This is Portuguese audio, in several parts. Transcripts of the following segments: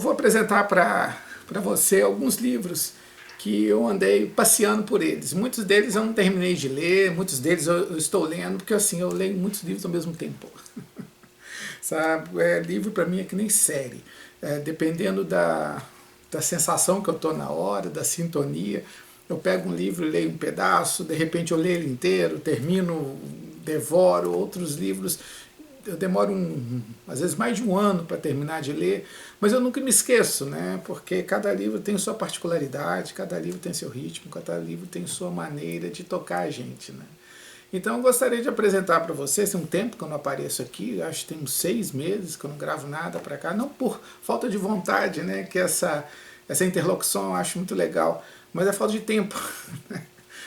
vou apresentar para você alguns livros que eu andei passeando por eles. Muitos deles eu não terminei de ler, muitos deles eu estou lendo, porque assim, eu leio muitos livros ao mesmo tempo. Sabe? Livro para mim é que nem série. Dependendo da sensação que eu estou na hora, da sintonia, eu pego um livro e leio um pedaço, de repente eu leio ele inteiro, termino, devoro. Outros livros eu demoro às vezes mais de um ano para terminar de ler, mas eu nunca me esqueço, né? Porque cada livro tem sua particularidade, cada livro tem seu ritmo, cada livro tem sua maneira de tocar a gente, né? Então eu gostaria de apresentar para vocês, tem um tempo que eu não apareço aqui, acho que tem uns 6 meses que eu não gravo nada para cá, não por falta de vontade, né? Que essa interlocução eu acho muito legal, mas é falta de tempo, né?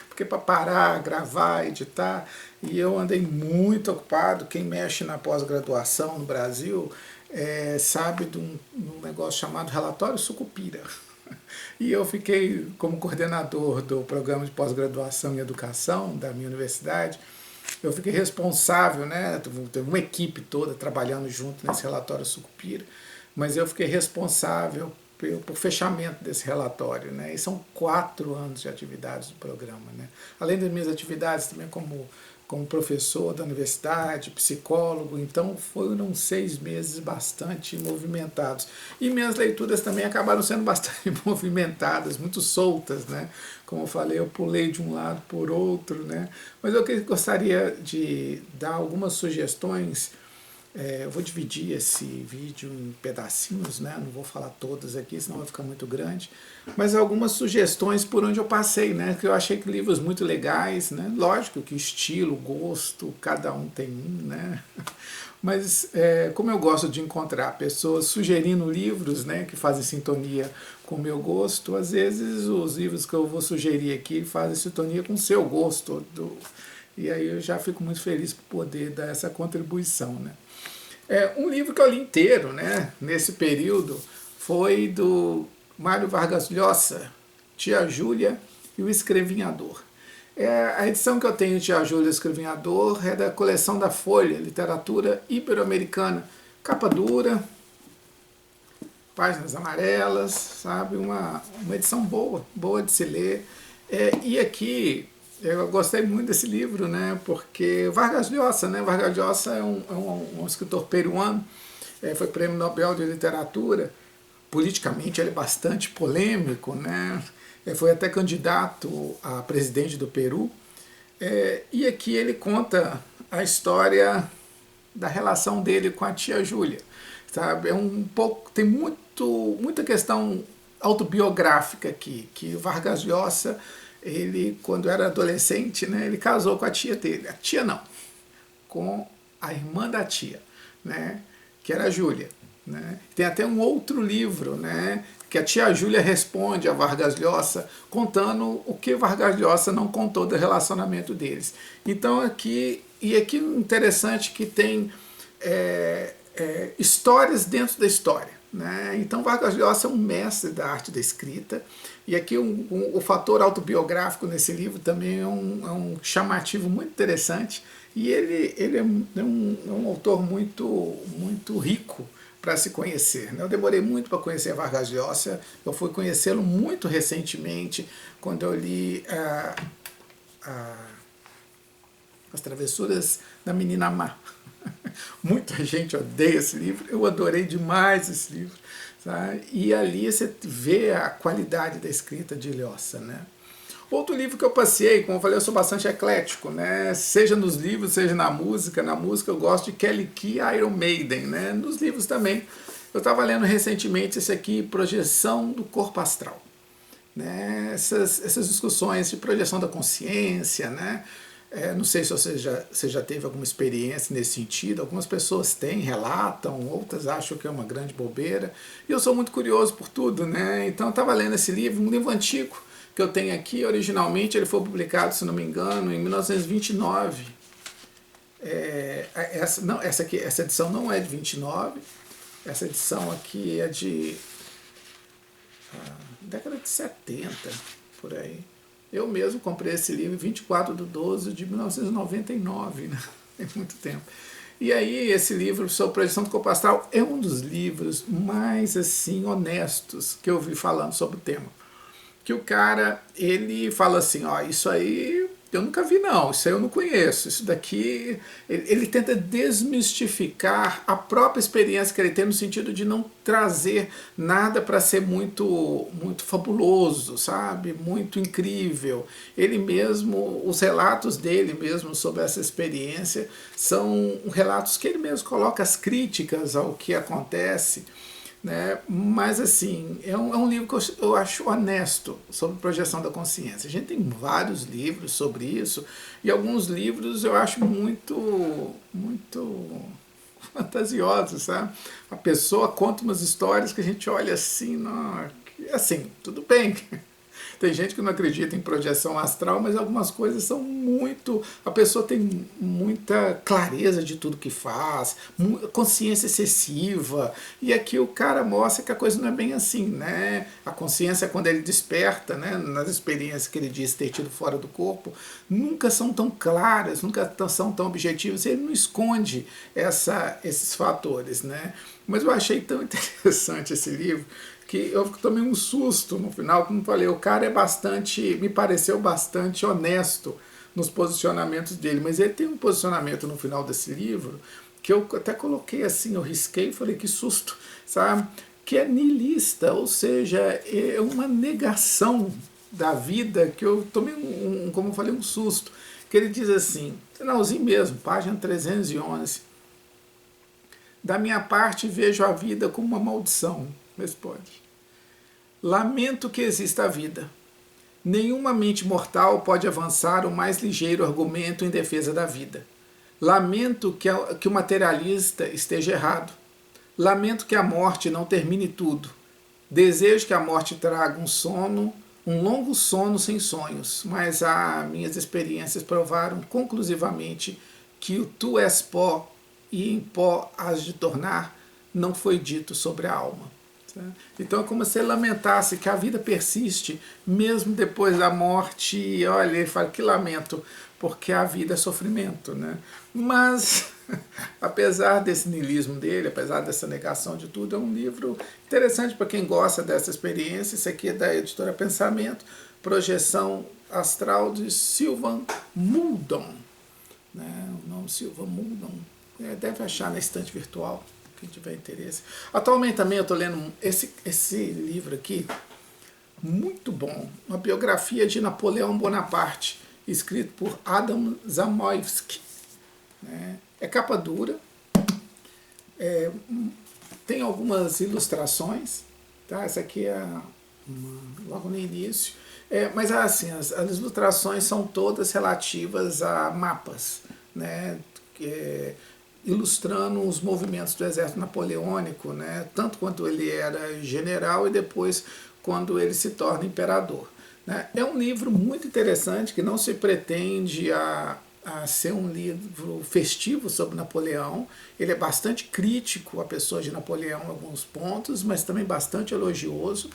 Porque para parar, gravar, editar, e eu andei muito ocupado. Quem mexe na pós-graduação no Brasil sabe de um negócio chamado Relatório Sucupira. E eu fiquei como coordenador do programa de pós-graduação em educação da minha universidade. Eu fiquei responsável, né? Teve uma equipe toda trabalhando junto nesse Relatório Sucupira, mas eu fiquei responsável por fechamento desse relatório, né? E são 4 anos de atividades do programa, né? Além das minhas atividades também como professor da universidade, psicólogo, então foram 6 meses bastante movimentados. E minhas leituras também acabaram sendo bastante movimentadas, muito soltas, né? Como eu falei, eu pulei de um lado por outro, né? Mas eu gostaria de dar algumas sugestões. Eu vou dividir esse vídeo em pedacinhos, né? Não vou falar todas aqui, senão vai ficar muito grande. Mas algumas sugestões por onde eu passei, né? Que eu achei que livros muito legais, né? Lógico que estilo, gosto, cada um tem um, né? Mas como eu gosto de encontrar pessoas sugerindo livros, né? Que fazem sintonia com o meu gosto, às vezes os livros que eu vou sugerir aqui fazem sintonia com o seu gosto. E aí eu já fico muito feliz por poder dar essa contribuição, né? Um livro que eu li inteiro, né, nesse período foi do Mário Vargas Llosa, Tia Júlia e o Escrevinhador. A edição que eu tenho de Tia Júlia e o Escrevinhador é da coleção da Folha, Literatura Ibero-Americana. Capa dura, páginas amarelas, sabe? Uma edição boa de se ler. E aqui eu gostei muito desse livro, né? Porque Vargas Llosa, né? Vargas Llosa é um escritor peruano, foi prêmio Nobel de Literatura. Politicamente ele é bastante polêmico, né? Foi até candidato a presidente do Peru. E aqui ele conta a história da relação dele com a tia Júlia, sabe? Tem muita questão autobiográfica aqui, que Vargas Llosa, ele, quando era adolescente, né, ele casou com a tia dele. A tia não, com a irmã da tia, né, que era a Júlia. Né? Tem até um outro livro, né, que a tia Júlia responde a Vargas Llosa, contando o que Vargas Llosa não contou do relacionamento deles. Então aqui interessante que tem histórias dentro da história. Né? Então Vargas Llosa é um mestre da arte da escrita, e aqui o fator autobiográfico nesse livro também é um chamativo muito interessante, e ele é um autor muito rico para se conhecer. Né? Eu demorei muito para conhecer Vargas Llosa, eu fui conhecê-lo muito recentemente, quando eu li As Travessuras da Menina Má. Muita gente odeia esse livro, eu adorei demais esse livro. Sabe? E ali você vê a qualidade da escrita de Llosa. Né? Outro livro que eu passei, como eu falei, eu sou bastante eclético, né? Seja nos livros, seja na música. Na música eu gosto de Kelly Key e Iron Maiden, né? Nos livros também. Eu estava lendo recentemente esse aqui, Projeção do Corpo Astral. Né? Essas discussões de projeção da consciência, né? Não sei se você já teve alguma experiência nesse sentido. Algumas pessoas têm, relatam, outras acham que é uma grande bobeira. E eu sou muito curioso por tudo, né? Então eu estava lendo esse livro, um livro antigo que eu tenho aqui. Originalmente ele foi publicado, se não me engano, em 1929. Essa edição não é de 29. Essa edição aqui é de década de 70, por aí. Eu mesmo comprei esse livro em 24 de 12 de 1999, né? Tem muito tempo. E aí esse livro sobre projeção do corpo astral é um dos livros mais assim honestos que eu vi falando sobre o tema. Que o cara, ele fala assim, ó, isso aí eu nunca vi não, isso aí eu não conheço, isso daqui... Ele tenta desmistificar a própria experiência que ele tem no sentido de não trazer nada para ser muito fabuloso, sabe? Muito incrível. Ele mesmo, os relatos dele mesmo sobre essa experiência são relatos que ele mesmo coloca as críticas ao que acontece, né? Mas assim, é um livro que eu acho honesto sobre projeção da consciência. A gente tem vários livros sobre isso, e alguns livros eu acho muito fantasiosos, sabe? A pessoa conta umas histórias que a gente olha assim, não, assim, tudo bem. Tem gente que não acredita em projeção astral, mas algumas coisas são muito... A pessoa tem muita clareza de tudo que faz, consciência excessiva, e aqui o cara mostra que a coisa não é bem assim, né? A consciência, quando ele desperta, né, nas experiências que ele diz ter tido fora do corpo, nunca são tão claras, nunca são tão objetivas, ele não esconde esses fatores, né? Mas eu achei tão interessante esse livro, que eu tomei um susto no final, como falei, o cara me pareceu bastante honesto nos posicionamentos dele, mas ele tem um posicionamento no final desse livro, que eu até coloquei assim, eu risquei e falei, que susto, sabe? Que é niilista, ou seja, é uma negação da vida, que eu tomei, como eu falei, um susto, que ele diz assim, finalzinho mesmo, página 311, da minha parte vejo a vida como uma maldição, responde. Lamento que exista a vida. Nenhuma mente mortal pode avançar o mais ligeiro argumento em defesa da vida. Lamento que o materialista esteja errado. Lamento que a morte não termine tudo. Desejo que a morte traga um longo sono sem sonhos, mas minhas experiências provaram conclusivamente que o tu és pó e em pó has de tornar não foi dito sobre a alma. Então é como se ele lamentasse que a vida persiste mesmo depois da morte. E olha, ele fala que lamento, porque a vida é sofrimento, né? Mas apesar desse niilismo dele, apesar dessa negação de tudo, é um livro interessante para quem gosta dessa experiência. Isso aqui é da editora Pensamento, Projeção Astral, de Sylvan Muldon, né? O nome Sylvan Muldon, deve achar na estante virtual, quem tiver interesse. Atualmente também eu estou lendo esse livro aqui, muito bom, uma biografia de Napoleão Bonaparte, escrito por Adam Zamoyski, né? É capa dura, tem algumas ilustrações, tá? Essa aqui é logo no início, mas assim, as ilustrações são todas relativas a mapas, né? Ilustrando os movimentos do exército napoleônico, né, tanto quando ele era general e depois quando ele se torna imperador, né. É um livro muito interessante, que não se pretende a ser um livro festivo sobre Napoleão. Ele é bastante crítico à pessoa de Napoleão em alguns pontos, mas também bastante elogioso,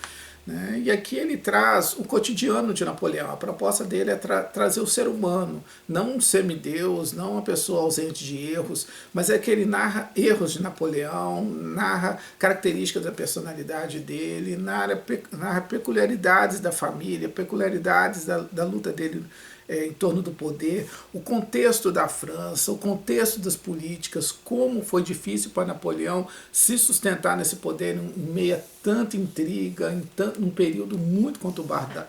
né? E aqui ele traz o cotidiano de Napoleão. A proposta dele é trazer o ser humano, não um semideus, não uma pessoa ausente de erros, mas é que ele narra erros de Napoleão, narra características da personalidade dele, narra peculiaridades da família, peculiaridades da luta dele em torno do poder, o contexto da França, o contexto das políticas, como foi difícil para Napoleão se sustentar nesse poder em meio a tanta intriga, num período muito conturbado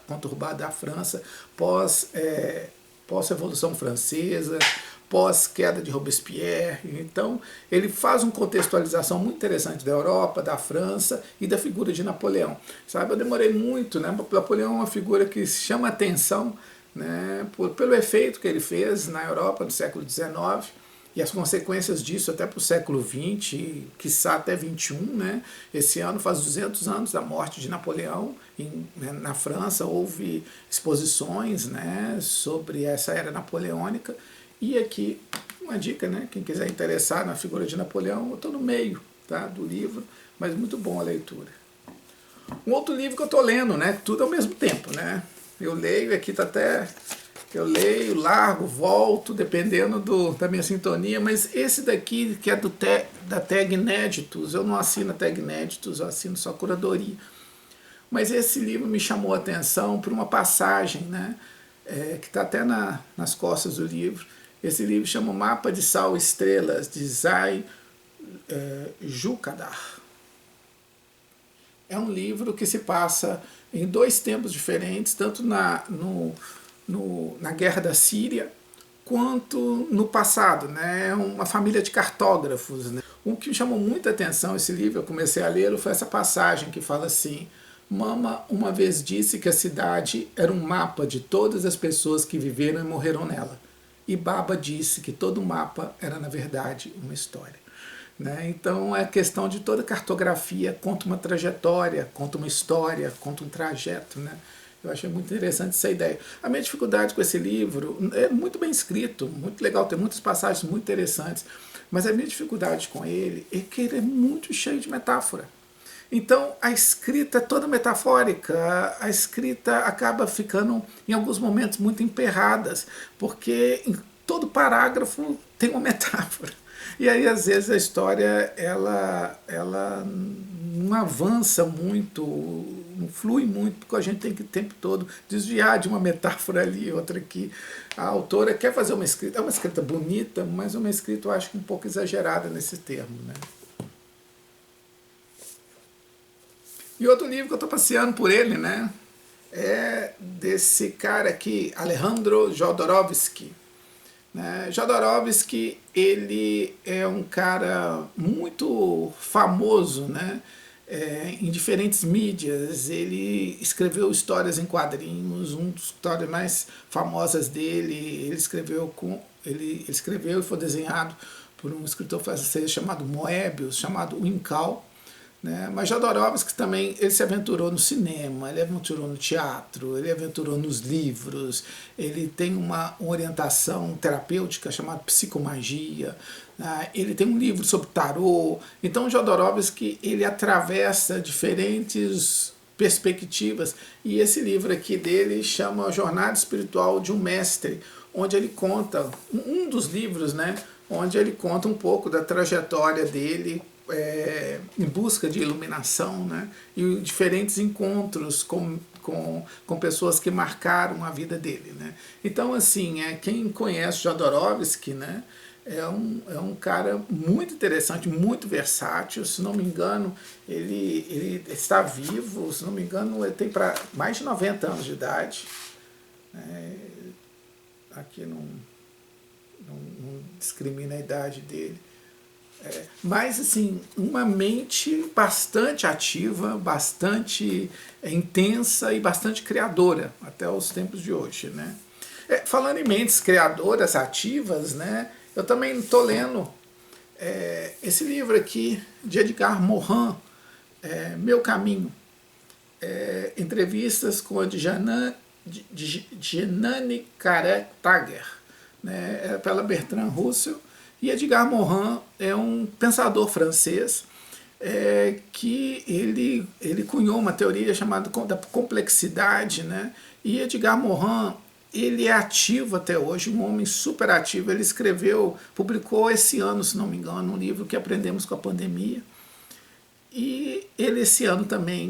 da França, pós-Revolução Francesa, pós-queda de Robespierre. Então, ele faz uma contextualização muito interessante da Europa, da França e da figura de Napoleão. Sabe, eu demorei muito, né? Napoleão é uma figura que chama atenção, né, pelo efeito que ele fez na Europa no século XIX e as consequências disso até para o século XX, quiçá até XXI. Né? Esse ano faz 200 anos da morte de Napoleão na França. Houve exposições, né, sobre essa era napoleônica. E aqui uma dica, né, quem quiser interessar na figura de Napoleão, eu estou no meio, tá, do livro, mas muito bom a leitura. Um outro livro que eu estou lendo, né, tudo ao mesmo tempo, né? Eu leio, aqui está até Eu leio, largo, volto, dependendo da minha sintonia, mas esse daqui, que é da Tag Inéditos, eu não assino a Tag Inéditos, eu assino só curadoria. Mas esse livro me chamou a atenção por uma passagem, né, que está até nas costas do livro. Esse livro chama Mapa de Sal e Estrelas, de Zai Jukadar. É um livro que se passa em dois tempos diferentes, tanto na Guerra da Síria, quanto no passado, né? Uma família de cartógrafos, né? O que me chamou muita atenção esse livro, eu comecei a lê-lo, foi essa passagem que fala assim: Mama uma vez disse que a cidade era um mapa de todas as pessoas que viveram e morreram nela. E Baba disse que todo mapa era, na verdade, uma história. Né? Então é questão de toda cartografia, conta uma trajetória, conta uma história, conta um trajeto. Né? Eu achei muito interessante essa ideia. A minha dificuldade com esse livro é muito bem escrito, muito legal, tem muitas passagens muito interessantes, mas a minha dificuldade com ele é que ele é muito cheio de metáfora. Então a escrita é toda metafórica, a escrita acaba ficando em alguns momentos muito emperradas, porque em todo parágrafo tem uma metáfora. E aí às vezes a história ela não avança muito, não flui muito, porque a gente tem que o tempo todo desviar de uma metáfora ali, outra aqui. A autora quer fazer uma escrita, é uma escrita bonita, mas uma escrita eu acho que um pouco exagerada nesse termo. Né? E outro livro que eu estou passeando por ele, né, é desse cara aqui, Alejandro Jodorowsky. Né? Jodorowsky, ele é um cara muito famoso, né, em diferentes mídias. Ele escreveu histórias em quadrinhos, uma das histórias mais famosas dele, ele escreveu e foi desenhado por um escritor francês chamado Moebius, chamado Wincal. Né? Mas Jodorowsky também ele se aventurou no cinema, ele aventurou no teatro, ele aventurou nos livros, ele tem uma orientação terapêutica chamada psicomagia, né? Ele tem um livro sobre tarô. Então Jodorowsky ele atravessa diferentes perspectivas, e esse livro aqui dele chama Jornada Espiritual de um Mestre, onde ele conta, um dos livros, né, onde ele conta um pouco da trajetória dele em busca de iluminação, né? E diferentes encontros com pessoas que marcaram a vida dele. Né? Então, assim, quem conhece Jodorowsky, né, é um cara muito interessante, muito versátil. Se não me engano, ele está vivo, se não me engano, ele tem mais de 90 anos de idade. Aqui não discrimina a idade dele. Mas, assim, uma mente bastante ativa, bastante intensa e bastante criadora, até os tempos de hoje. Né? Falando em mentes criadoras, ativas, né, eu também estou lendo esse livro aqui de Edgar Morin, Meu Caminho. Entrevistas com a Djanane Caretager, né, pela Bertrand Russell. E Edgar Morin é um pensador francês que ele cunhou uma teoria chamada da complexidade. Né? E Edgar Morin ele é ativo até hoje, um homem super ativo. Ele publicou esse ano, se não me engano, um livro que aprendemos com a pandemia. E ele esse ano também,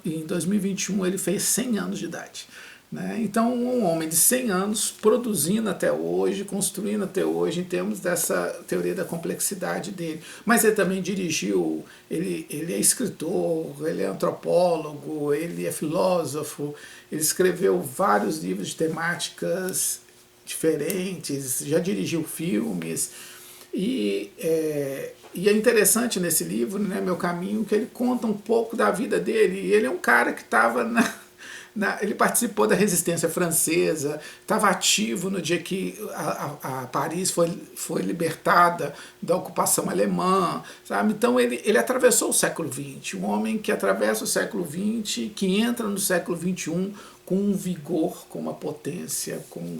em 2021, ele fez 100 anos de idade. Né? Então, um homem de 100 anos produzindo até hoje, construindo até hoje, em termos dessa teoria da complexidade dele. Mas ele também dirigiu, ele é escritor, ele é antropólogo, ele é filósofo, ele escreveu vários livros de temáticas diferentes, já dirigiu filmes. E é interessante nesse livro, né, Meu Caminho, que ele conta um pouco da vida dele. E ele é um cara que estava ele participou da resistência francesa, estava ativo no dia que a Paris foi libertada da ocupação alemã, sabe? Então ele atravessou o século XX, um homem que atravessa o século XX, que entra no século XXI com um vigor, com uma potência, com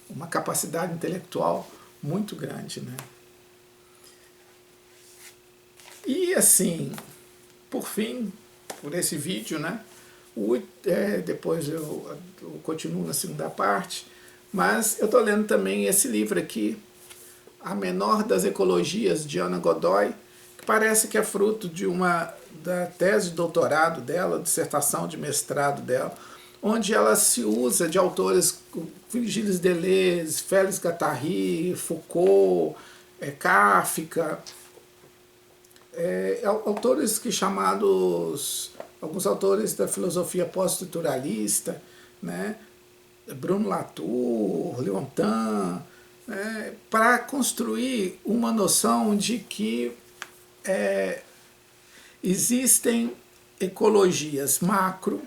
uma capacidade intelectual muito grande. Né? E assim, por fim, por esse vídeo, né? Depois eu continuo na segunda parte, mas eu estou lendo também esse livro aqui, A Menor das Ecologias, de Ana Godoy, que parece que é fruto da tese de doutorado dela, dissertação de mestrado dela, onde ela se usa de autores como Virgílio Deleuze, Félix Guattari, Foucault, Kafka, autores que chamados, alguns autores da filosofia pós-estruturalista, né? Bruno Latour, Leontin, né? Para construir uma noção de que existem ecologias macro,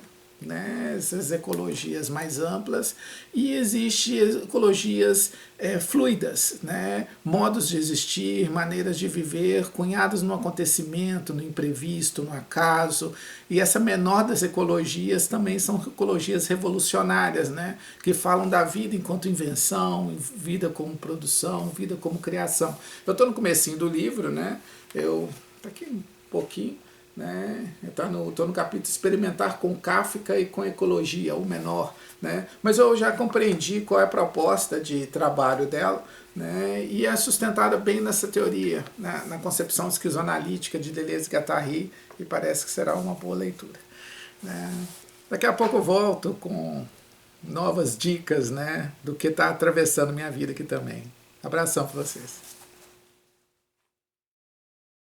né, essas ecologias mais amplas, e existem ecologias fluidas, né, modos de existir, maneiras de viver, cunhadas no acontecimento, no imprevisto, no acaso, e essa menor das ecologias também são ecologias revolucionárias, né, que falam da vida enquanto invenção, vida como produção, vida como criação. Eu estou no comecinho do livro, né, tá aqui um pouquinho, né? Estou no capítulo Experimentar com Kafka e com Ecologia, o menor, né? Mas eu já compreendi qual é a proposta de trabalho dela, né? E é sustentada bem nessa teoria, né? Na concepção esquizoanalítica de Deleuze e Guattari, e parece que será uma boa leitura, né? Daqui a pouco eu volto com novas dicas, né? Do que está atravessando minha vida aqui também. Abração para vocês.